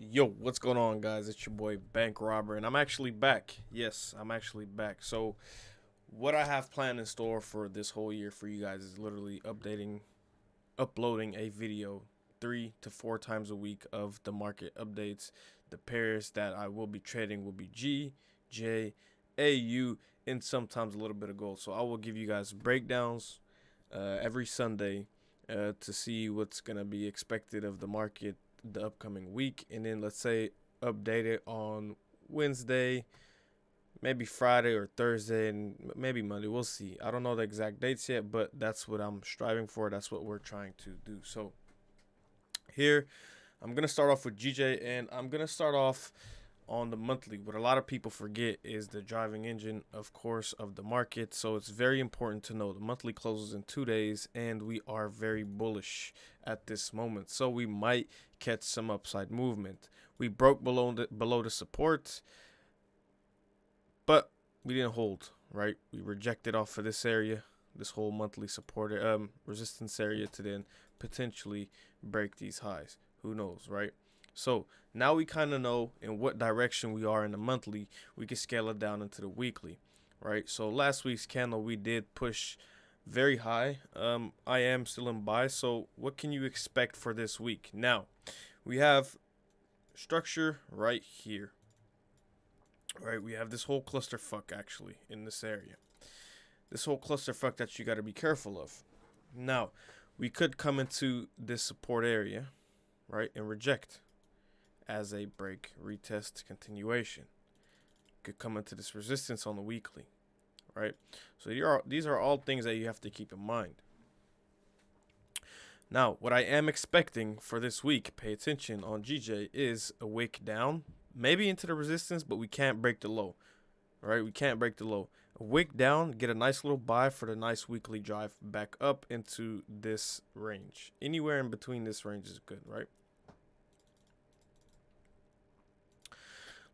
Yo, what's going on, guys? It's your boy Bank Robber, and I'm actually back. Yes, I'm actually back. So, what I have planned in store for this whole year for you guys is literally uploading a video 3 to 4 times a week of the market updates. The pairs that I will be trading will be G, J, AU, and sometimes a little bit of gold. So, I will give you guys breakdowns every Sunday to see what's going to be expected of the market the upcoming week, and then let's say update it on Wednesday, maybe Friday or Thursday, and maybe Monday. We'll see. I don't know the exact dates yet, but that's what I'm striving for. That's what we're trying to do. So here, I'm gonna start off with GJ, and I'm gonna start off on the monthly. What a lot of people forget is the driving engine, of course, of the market. So it's very important to know the monthly closes in 2 days, and we are very bullish at this moment. So we might catch some upside movement. We broke below the support, but we didn't hold. Right, we rejected off of this area, this whole monthly support resistance area, to then potentially break these highs. Who knows, right? So now we kind of know in what direction we are in the monthly. We can scale it down into the weekly, right? So last week's candle we did push very high. I am still in buy. So what can you expect for this week? Now we have structure right here. Right, we have this whole clusterfuck actually in this area. This whole clusterfuck that you got to be careful of. Now, we could come into this support area, right, and reject as a break, retest, continuation. Could come into this resistance on the weekly, right? So these are all things that you have to keep in mind. Now, what I am expecting for this week, pay attention on GJ, is a wick down, maybe into the resistance, but we can't break the low, right? We can't break the low. A wick down, get a nice little buy for the nice weekly drive back up into this range. Anywhere in between this range is good, right?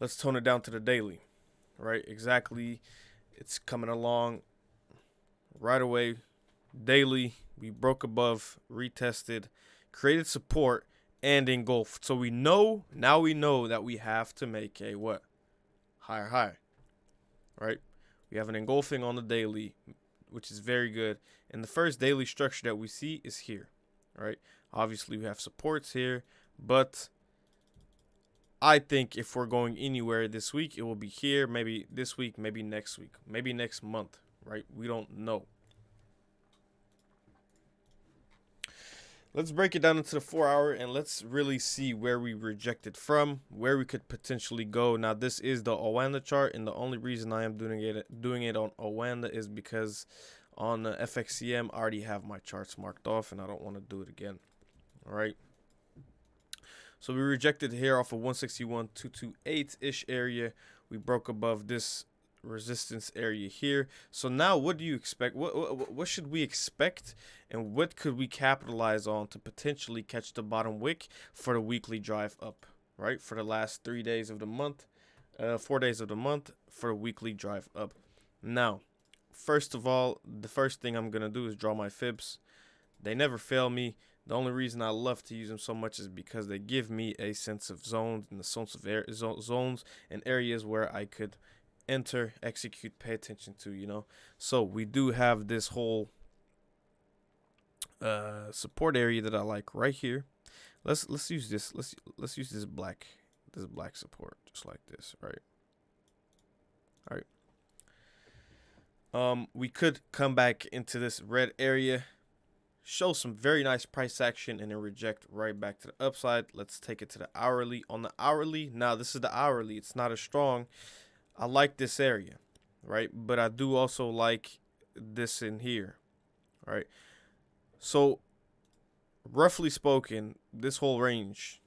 Let's tone it down to the daily, right? Exactly. It's coming along right away. Daily, we broke above, retested, created support, and engulfed. So we know, now we know that we have to make a what? Higher high, right? We have an engulfing on the daily, which is very good. And the first daily structure that we see is here, right? Obviously, we have supports here, but I think if we're going anywhere this week, it will be here, maybe this week, maybe next week, maybe next month, right? We don't know. Let's break it down into the 4 hour and let's really see where we rejected from, where we could potentially go. Now, this is the Owanda chart, and the only reason I am doing it on Owanda is because on the FXCM I already have my charts marked off, and I don't want to do it again. All right. So we rejected here off of 161.228 ish area. We broke above this resistance area here. So now what do you expect? What should we expect, and what could we capitalize on to potentially catch the bottom wick for the weekly drive up, right? For the last 3 days of the month, 4 days of the month for the weekly drive up. Now, first of all, the first thing I'm going to do is draw my fibs. They never fail me. The only reason I love to use them so much is because they give me a sense of zones and the sense of zones and areas where I could enter, execute, pay attention to, So we do have this whole support area that I like right here. Let's use this. Let's use this black support just like this, right? All right. We could come back into this red area, show some very nice price action, and then reject right back to the upside. Let's take it to the hourly. On the hourly, now this is the hourly. It's not as strong. I like this area, right? But I do also like this in here, right? So, roughly spoken, this whole range,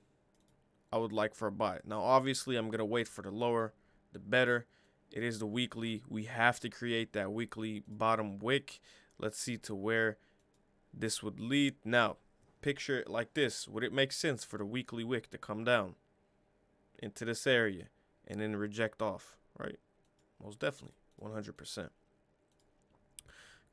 I would like for a buy. Now, obviously, I'm going to wait for the lower, the better. It is the weekly. We have to create that weekly bottom wick. Let's see to where this would lead. Now, picture it like this. Would it make sense for the weekly wick to come down into this area and then reject off, right? Most definitely, 100%.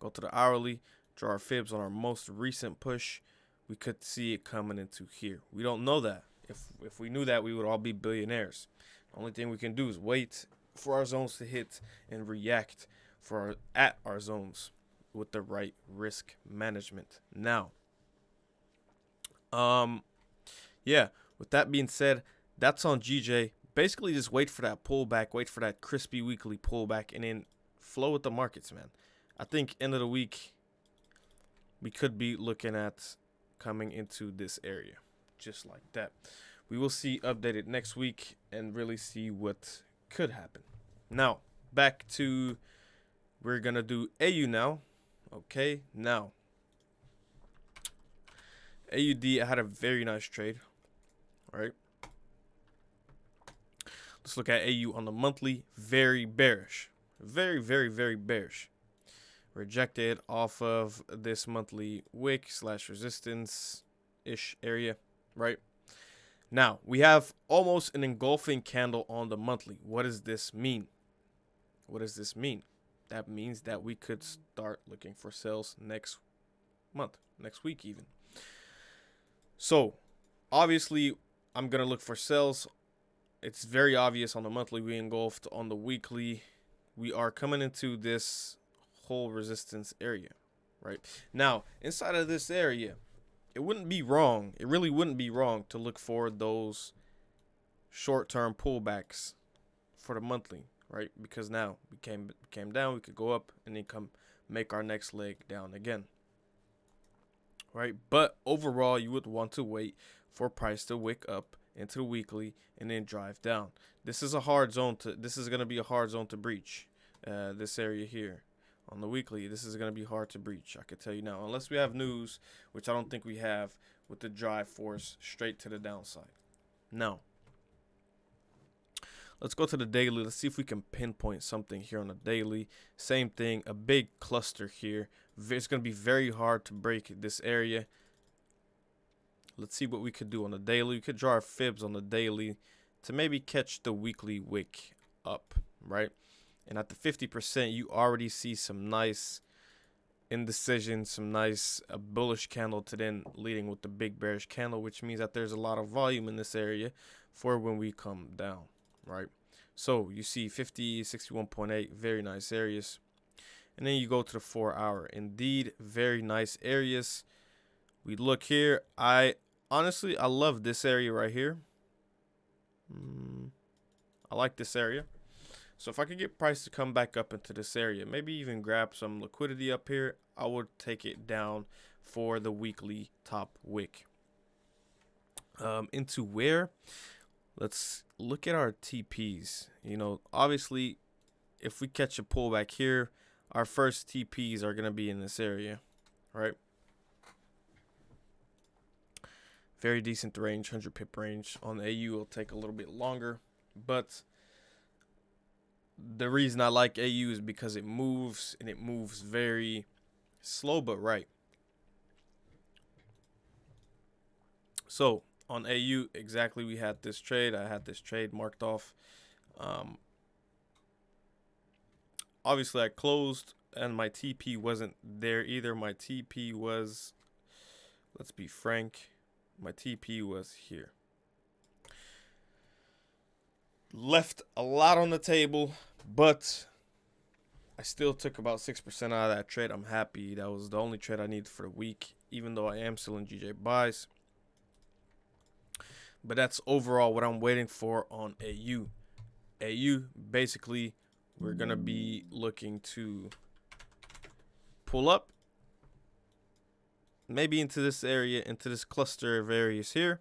Go to the hourly, draw our fibs on our most recent push. We could see it coming into here. We don't know that. If we knew that, we would all be billionaires. The only thing we can do is wait for our zones to hit and react at our zones with the right risk management. Now, yeah, with that being said, that's on GJ. Basically, just wait for that pullback, wait for that crispy weekly pullback, and then flow with the markets, man. I think end of the week, we could be looking at coming into this area, just like that. We will see updated next week and really see what could happen. Now, back to, we're going to do AU now. Okay, now, AUD, I had a very nice trade. All right. Let's look at AU on the monthly. Very bearish. Very, very, very bearish. Rejected off of this monthly wick / resistance-ish area, right? Now, we have almost an engulfing candle on the monthly. What does this mean? What does this mean? That means that we could start looking for sales next month, next week even. So, obviously, I'm going to look for sales. It's very obvious on the monthly we engulfed. On the weekly, we are coming into this whole resistance area, right? Now, inside of this area, it wouldn't be wrong. It really wouldn't be wrong to look for those short-term pullbacks for the monthly, right? Because now we came down, we could go up and then come make our next leg down again, right? But overall, you would want to wait for price to wick up into the weekly and then drive down. This is a hard zone to. This is going to be a hard zone to breach. This area here on the weekly, this is going to be hard to breach. I can tell you now, unless we have news, which I don't think we have, with the drive force straight to the downside. Now, let's go to the daily. Let's see if we can pinpoint something here on the daily. Same thing, a big cluster here. It's going to be very hard to break this area. Let's see what we could do on the daily. We could draw our fibs on the daily to maybe catch the weekly wick up, right? And at the 50%, you already see some nice indecision, some nice bullish candle to then leading with the big bearish candle, which means that there's a lot of volume in this area for when we come down, right? So you see 50, 61.8, very nice areas. And then you go to the 4-hour. Indeed, very nice areas. We look here. Honestly, I love this area right here. I like this area. So if I could get price to come back up into this area, maybe even grab some liquidity up here, I would take it down for the weekly top wick. Into where? Let's look at our TPs. You know, obviously, if we catch a pullback here, our first TPs are going to be in this area, right? Very decent range, 100 pip range. On the AU, it'll take a little bit longer, but the reason I like AU is because it moves, and it moves very slow but right. So on AU, exactly, we had this trade. I had this trade marked off. Obviously, I closed, and my TP wasn't there either. My TP was, let's be frank, my TP was here. Left a lot on the table, but I still took about 6% out of that trade. I'm happy. That was the only trade I needed for the week, even though I am still in GJ buys. But that's overall what I'm waiting for on AU. AU, basically, we're going to be looking to pull up, maybe into this area, into this cluster of areas here,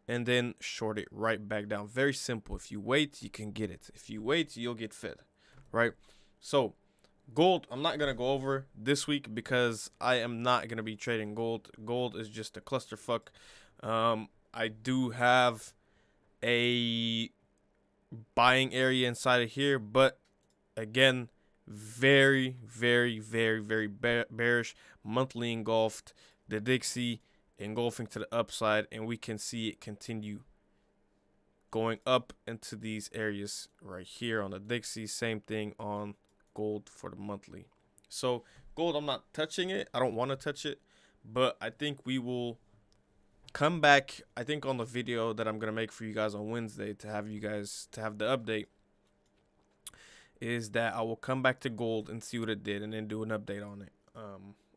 and then short it right back down. Very simple. If you wait, you can get it. If you wait, you'll get fed, right? So gold, I'm not going to go over this week because I am not going to be trading gold. Gold is just a clusterfuck. I do have a buying area inside of here, but again, very, very, very, very bearish. Monthly engulfed, the Dixie engulfing to the upside, and we can see it continue going up into these areas right here on the Dixie. Same thing on gold for the monthly. So gold, I'm not touching it. I don't want to touch it, but I think we will come back, I think, on the video that I'm gonna make for you guys on Wednesday to have the update, is that I will come back to gold and see what it did and then do an update on it.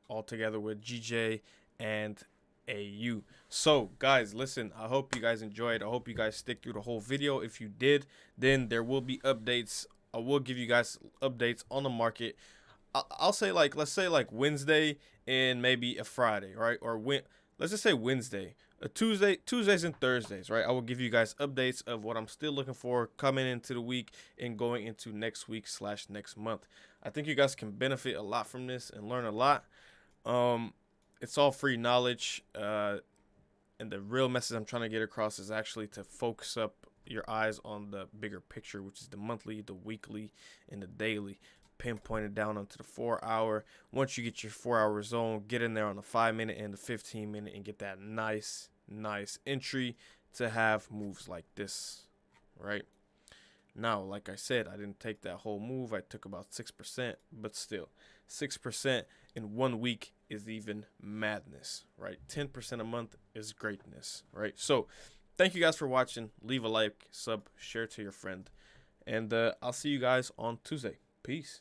All together with GJ and AU. So guys, listen, I hope you guys enjoyed. I hope you guys stick through the whole video. If you did, then there will be updates. I will give you guys updates on the market. I'll say, like, let's say like Wednesday and maybe a Friday, right? Or let's just say Wednesday, a Tuesdays and Thursdays, right? I will give you guys updates of what I'm still looking for coming into the week and going into next week / next month. I think you guys can benefit a lot from this and learn a lot. It's all free knowledge, and the real message I'm trying to get across is actually to focus up your eyes on the bigger picture, which is the monthly, the weekly, and the daily. Pinpoint it down onto the 4 hour. Once you get your 4 hour zone, get in there on the 5 minute and the 15 minute and get that nice entry to have moves like this, right? Now, like I said, I didn't take that whole move. I took about 6%, but still, 6% in 1 week is even madness, right? 10% a month is greatness, right? So thank you guys for watching. Leave a like, sub, share to your friend, and I'll see you guys on Tuesday. Peace.